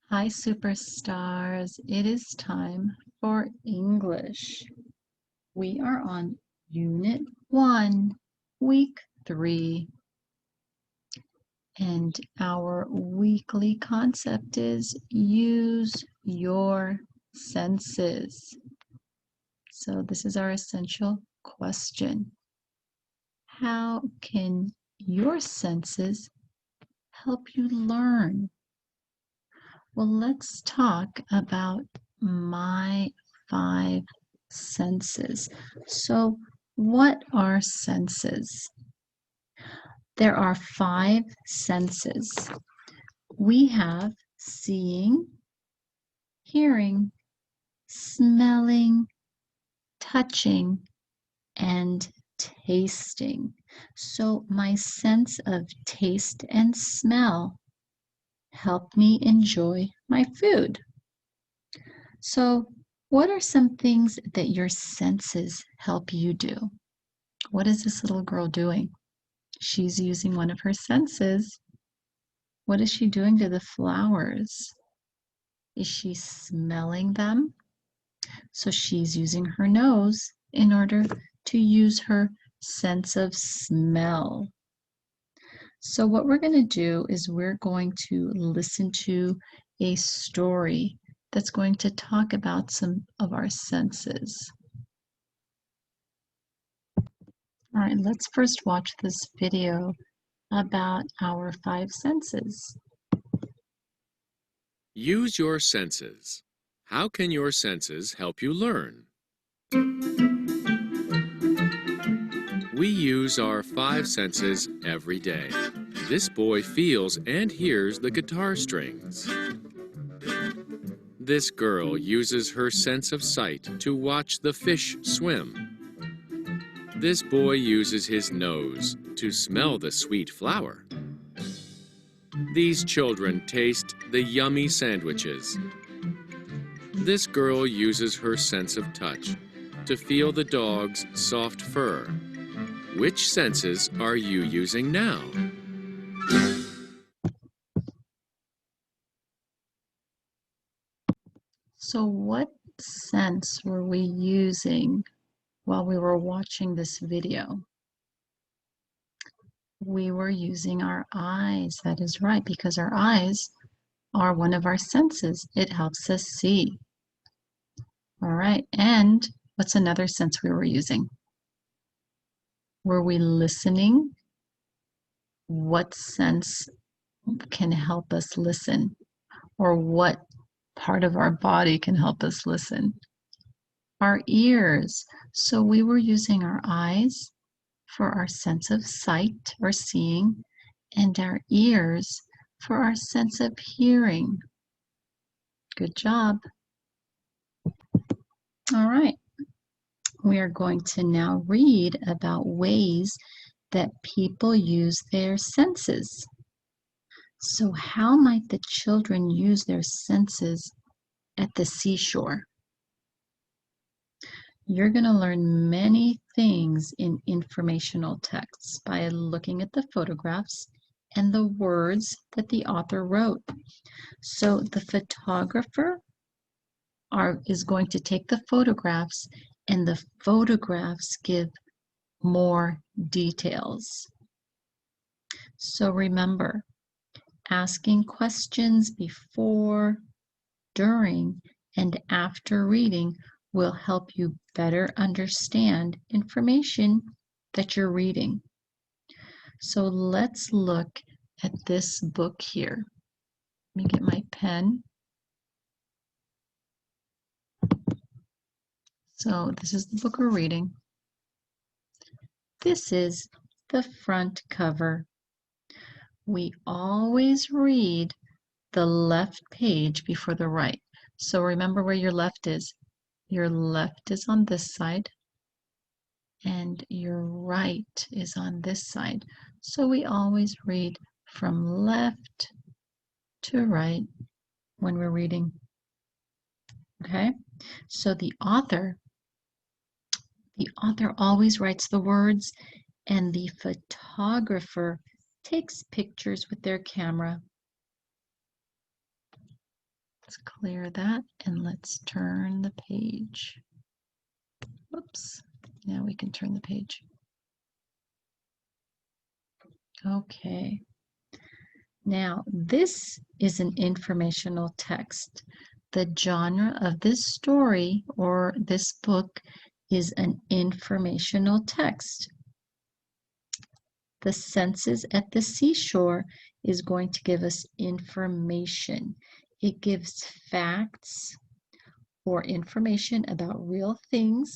Hi, superstars. It is time for English. We are on Unit 1, Week 3, and our weekly concept is use your senses. So, this is our essential question. How can your senses help you learn? Well, let's talk about my 5 senses. So, what are senses? There are 5 senses. We have seeing, hearing, smelling, touching, and tasting. So, my sense of taste and smell help me enjoy my food. So, what are some things that your senses help you do? What is this little girl doing? She's using one of her senses. What is she doing to the flowers? Is she smelling them? So she's using her nose in order to use her sense of smell. So what we're going to do is we're going to listen to a story that's going to talk about some of our senses. All right, let's first watch this video about our 5 senses. Use your senses. How can your senses help you learn? We use our 5 senses every day. This boy feels and hears the guitar strings. This girl uses her sense of sight to watch the fish swim. This boy uses his nose to smell the sweet flower. These children taste the yummy sandwiches. This girl uses her sense of touch to feel the dog's soft fur. Which senses are you using now? So what sense were we using while we were watching this video? We were using our eyes. That is right, because our eyes are one of our senses. It helps us see. All right, and what's another sense we were using? Were we listening? What sense can help us listen? Or what part of our body can help us listen? Our ears. So we were using our eyes for our sense of sight or seeing, and our ears for our sense of hearing. Good job. All right. We are going to now read about ways that people use their senses. So, how might the children use their senses at the seashore? You're going to learn many things in informational texts by looking at the photographs and the words that the author wrote. So the photographer is going to take the photographs, and the photographs give more details. So remember, asking questions before, during, and after reading will help you better understand information that you're reading. So let's look at this book here. Let me get my pen. So this is the book we're reading. This is the front cover. We always read the left page before the right. So remember where your left is. Your left is on this side, and your right is on this side. So we always read from left to right when we're reading. Okay? So the author always writes the words, and the photographer takes pictures with their camera. Let's clear that and let's turn the page. Whoops. Now we can turn the page. Okay. Now, this is an informational text. The genre of this story or this book is an informational text. The Senses at the Seashore is going to give us information. It gives facts or information about real things,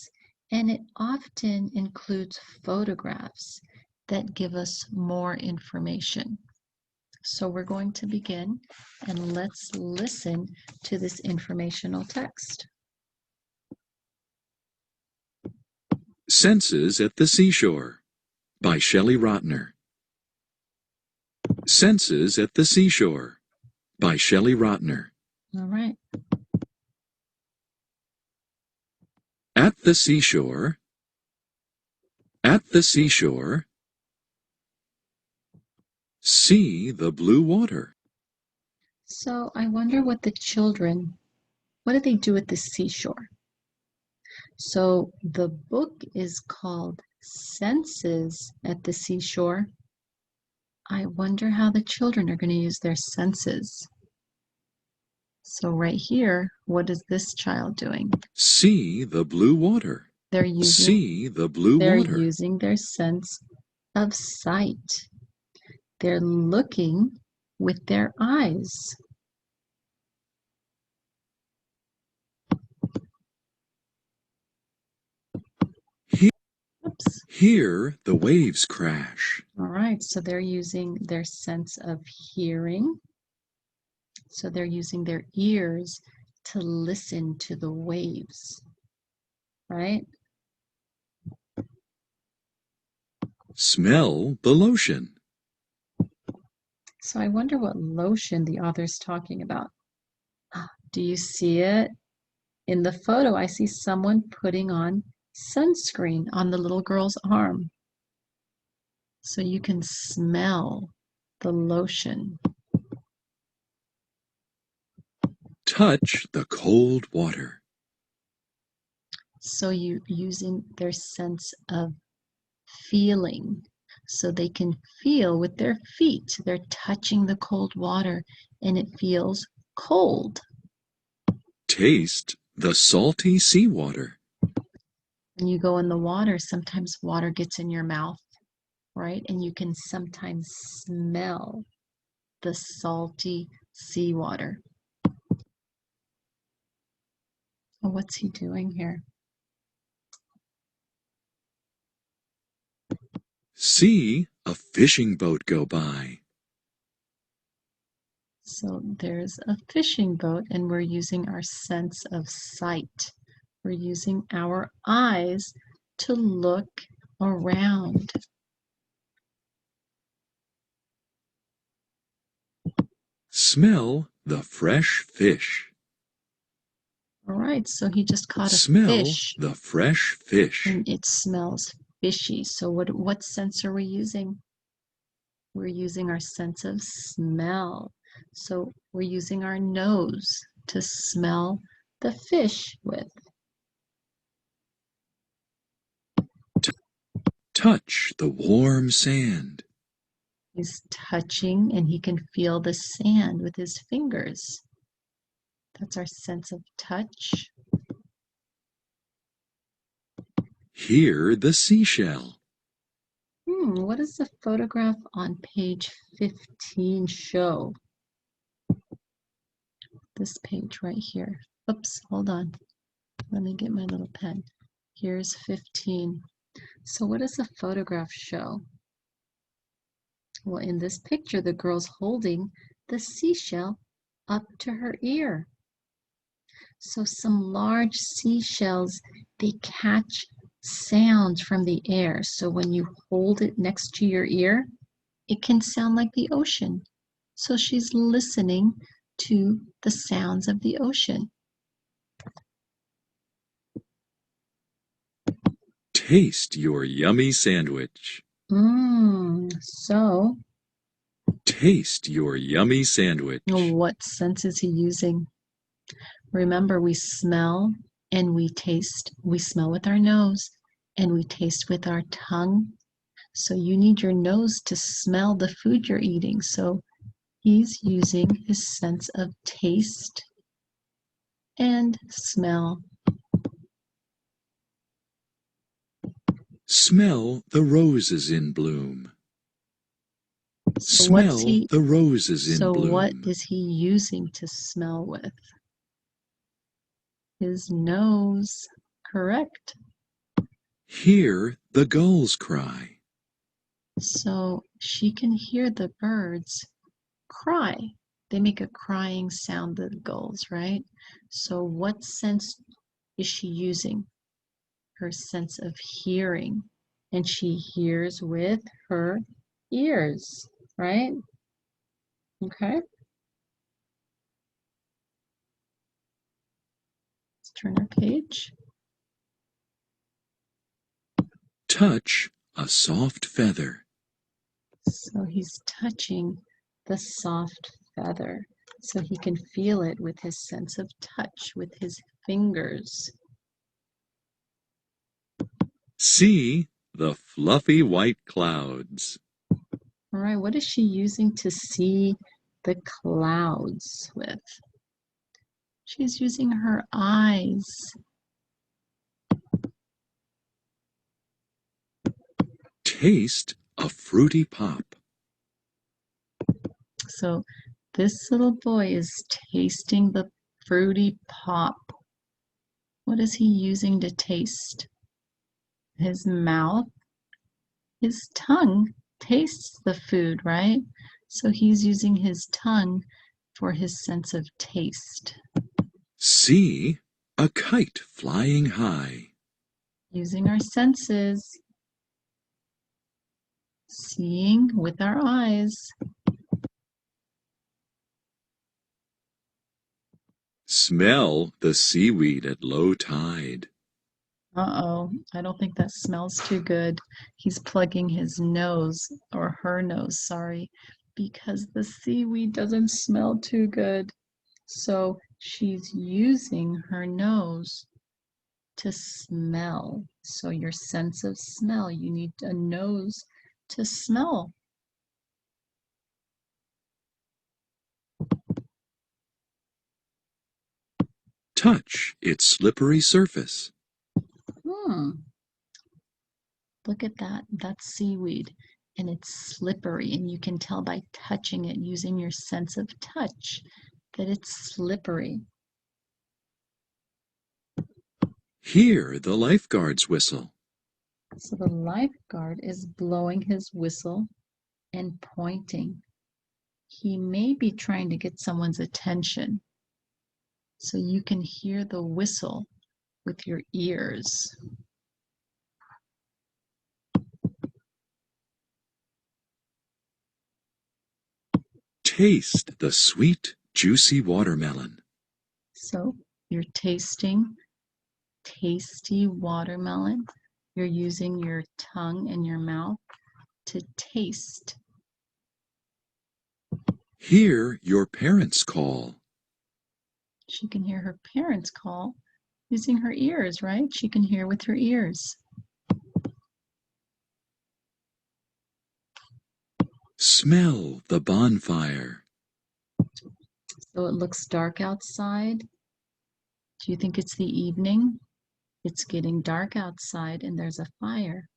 and it often includes photographs that give us more information. So we're going to begin, and let's listen to this informational text. Senses at the Seashore by Shelley Rotner. Senses at the Seashore by Shelley Rotner. All right. At the seashore, see the blue water. So I wonder what the children, what do they do at the seashore? So the book is called Senses at the Seashore. I wonder how the children are going to use their senses. So right here, what is this child doing? See the blue water. They're using, See the blue they're water. using their sense of sight. They're looking with their eyes. Oops. Hear the waves crash. All right, so they're using their sense of hearing. So they're using their ears to listen to the waves, right? Smell the lotion. So I wonder what lotion the author's talking about. Do you see it? In the photo, I see someone putting on sunscreen on the little girl's arm. So you can smell the lotion. Touch the cold water. So you using their sense of feeling. So they can feel with their feet. They're touching the cold water and it feels cold. Taste the salty seawater. When you go in the water, sometimes water gets in your mouth, right? And you can sometimes smell the salty seawater. Oh, what's he doing here? See a fishing boat go by. So there's a fishing boat and we're using our sense of sight. We're using our eyes to look around. Smell the fresh fish. All right, so he just caught a Smell fish the fresh fish. and it smells fishy. So what sense are we using? We're using our sense of smell. So we're using our nose to smell the fish with. Touch the warm sand. He's touching and he can feel the sand with his fingers. That's our sense of touch. Hear the seashell. What does the photograph on page 15 show? This page right here. Oops, hold on. Let me get my little pen. Here's 15. So what does the photograph show? Well, in this picture, the girl's holding the seashell up to her ear. So some large seashells, they catch sounds from the air. So when you hold it next to your ear, it can sound like the ocean. So she's listening to the sounds of the ocean. Taste your yummy sandwich. So Taste your yummy sandwich. what sense is he using? Remember, we smell and we taste. We smell with our nose and we taste with our tongue. So you need your nose to smell the food you're eating. So he's using his sense of taste and smell. Smell the roses in bloom. So what's Smell the roses in so bloom. what is he using to smell with? His nose. Correct. Hear the gulls cry. So she can hear the birds cry. They make a crying sound, the gulls, right? So what sense is she using? Her sense of hearing. And she hears with her ears, right? Okay. Let's turn our page. Touch a soft feather. So he's touching the soft feather. So he can feel it with his sense of touch, with his fingers. See the fluffy white clouds. All right, what is she using to see the clouds with? She's using her eyes. Taste a fruity pop. So this little boy is tasting the fruity pop. What is he using to taste? His mouth, his tongue tastes the food, right? So he's using his tongue for his sense of taste. See a kite flying high. Using our senses. Seeing with our eyes. Smell the seaweed at low tide. Uh-oh, I don't think that smells too good. He's plugging his nose, or her nose, sorry, because the seaweed doesn't smell too good. So she's using her nose to smell. So your sense of smell, you need a nose to smell. Touch its slippery surface. Look at that. That's seaweed. And it's slippery. And you can tell by touching it using your sense of touch that it's slippery. Hear the lifeguard's whistle. So the lifeguard is blowing his whistle and pointing. He may be trying to get someone's attention. So you can hear the whistle with your ears. Taste the sweet, juicy watermelon. So you're tasting tasty watermelon. You're using your tongue and your mouth to taste. Hear your parents call. She can hear her parents call using her ears, right? She can hear with her ears. Smell the bonfire. So it looks dark outside. Do you think it's the evening? It's getting dark outside and there's a fire.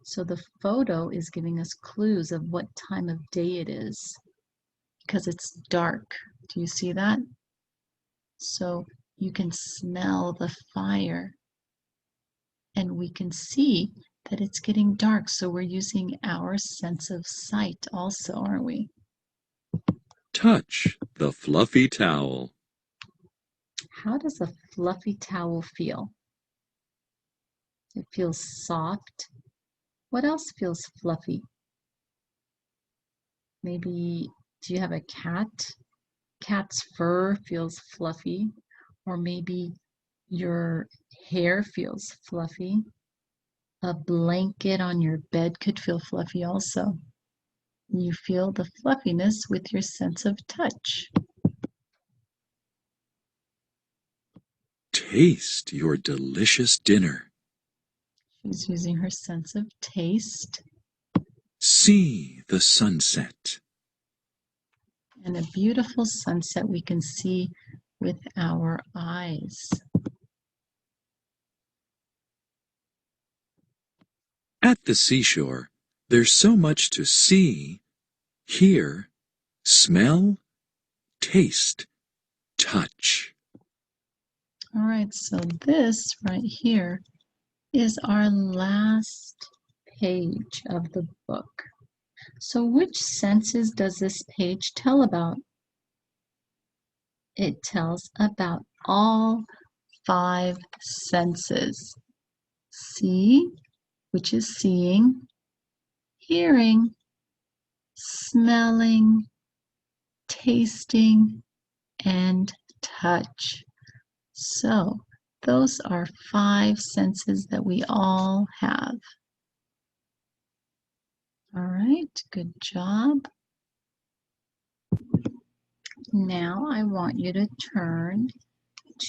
So the photo is giving us clues of what time of day it is because it's dark. Do you see that? So you can smell the fire and we can see that it's getting dark. So we're using our sense of sight also, aren't we? Touch the fluffy towel. How does a fluffy towel feel? It feels soft. What else feels fluffy? Maybe, do you have a cat? Cat's fur feels fluffy. Or maybe your hair feels fluffy. A blanket on your bed could feel fluffy also. You feel the fluffiness with your sense of touch. Taste your delicious dinner. She's using her sense of taste. See the sunset. And a beautiful sunset we can see with our eyes. At the seashore, there's so much to see, hear, smell, taste, touch. All right, so this right here is our last page of the book. So which senses does this page tell about? It tells about all 5 senses. See, which is seeing, hearing, smelling, tasting, and touch. So those are 5 senses that we all have. All right, good job. Now I want you to turn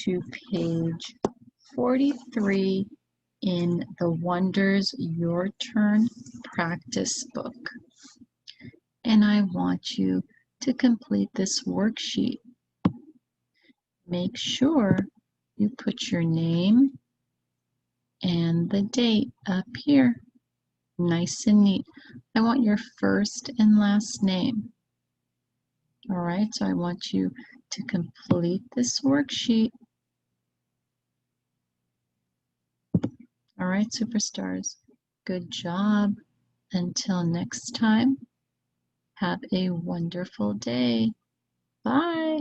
to page 43 in the Wonders Your Turn practice book. And I want you to complete this worksheet. Make sure you put your name and the date up here. Nice and neat. I want your first and last name. All right, so I want you to complete this worksheet. All right, superstars, good job. Until next time, have a wonderful day. Bye.